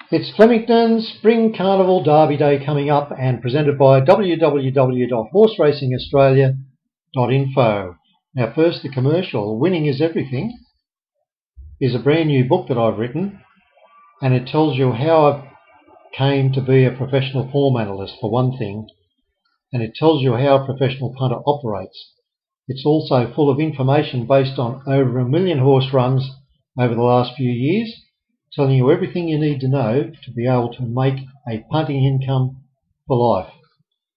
It's Flemington Spring Carnival Derby Day coming up and presented by www.horseracinaustralia.info. Now first, the commercial. Winning is Everything is a brand new book that I've written, and it tells you how I came to be a professional form analyst for one thing, and it tells you how a professional punter operates. It's also full of information based on over 1 million horse runs over the last few years, telling you everything you need to know to be able to make a punting income for life.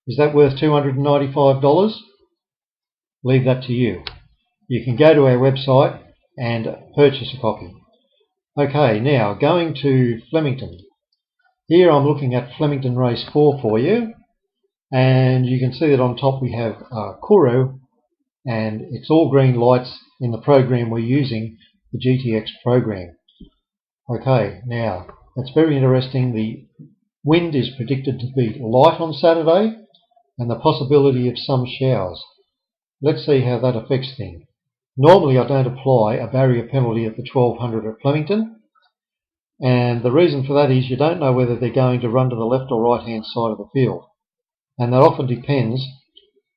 Is that worth $295? Leave that to you. You can go to our website and purchase a copy. Okay, now going to Flemington. Here I'm looking at Flemington Race 4 for you, and you can see that on top we have Kuru, and it's all green lights in the program we're using, the GTX program. Okay, now that's very interesting. The wind is predicted to be light on Saturday and the possibility of some showers. Let's see how that affects things. Normally I don't apply a barrier penalty at the 1200 at Flemington, and the reason for that is you don't know whether they're going to run to the left or right hand side of the field, and that often depends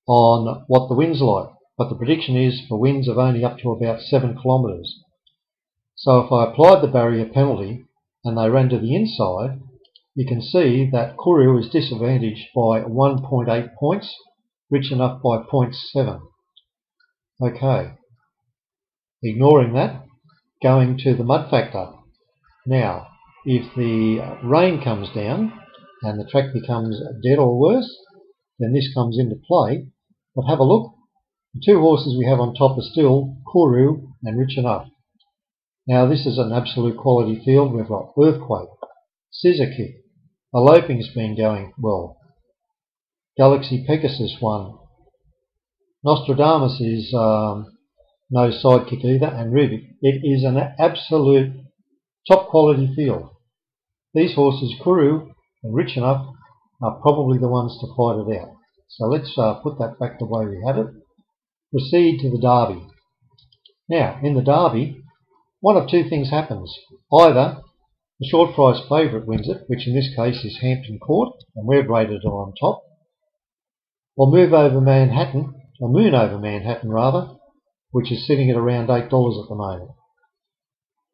on what the wind's like, but the prediction is for winds of only up to about 7 kilometres. So if I applied the barrier penalty and they ran to the inside, you can see that Kuru is disadvantaged by 1.8 points, Rich Enough by 0.7. Okay, ignoring that, going to the mud factor. Now, if the rain comes down and the track becomes dead or worse, then this comes into play. But have a look, the two horses we have on top are still Kuru and Rich Enough. Now this is an absolute quality field. We've got Earthquake, Scissor Kick, Eloping's been going well, Galaxy Pegasus won, Nostradamus is no sidekick either, and Rubik. It is an absolute top quality field. These horses, Kuru and Rich Enough, are probably the ones to fight it out. So let's put that back the way we had it. Proceed to the Derby. Now in the Derby, one of two things happens. Either the short price favourite wins it, which in this case is Hampton Court, and we're graded on top, or Moon Over Manhattan rather, which is sitting at around $8 at the moment.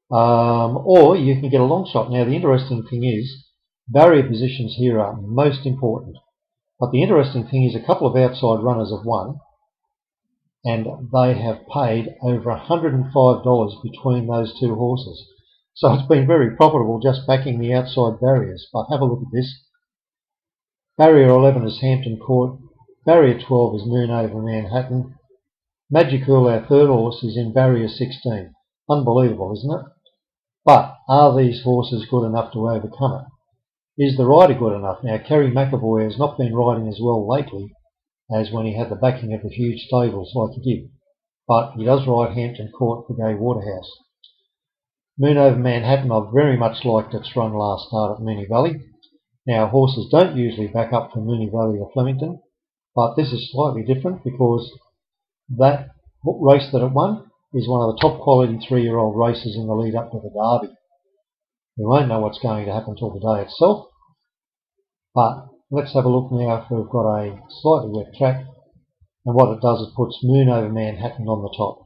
Or you can get a long shot. Now the interesting thing is, barrier positions here are most important. But the interesting thing is a couple of outside runners have won, and they have paid over $105 between those two horses. So it's been very profitable just backing the outside barriers. But have a look at this. Barrier 11 is Hampton Court. Barrier 12 is Moon Over Manhattan. Magical, our third horse, is in barrier 16. Unbelievable, isn't it? But are these horses good enough to overcome it? Is the rider good enough? Now, Kerry McAvoy has not been riding as well lately as when he had the backing of the huge stables like he did. But he does ride Hampton Court for Gay Waterhouse. Moon Over Manhattan, I've very much liked its run last start at Moonee Valley. Now, horses don't usually back up from Moonee Valley or Flemington, but this is slightly different because that race that it won is one of the top quality 3-year-old races in the lead up to the Derby. We won't know what's going to happen till the day itself, but let's have a look now if we've got a slightly wet track, and what it does, it puts Moon Over Manhattan on the top.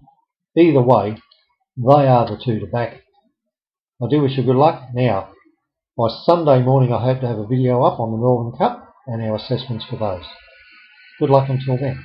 Either way, they are the two to back. I do wish you good luck. Now, by Sunday morning I hope to have a video up on the Melbourne Cup and our assessments for those. Good luck until then.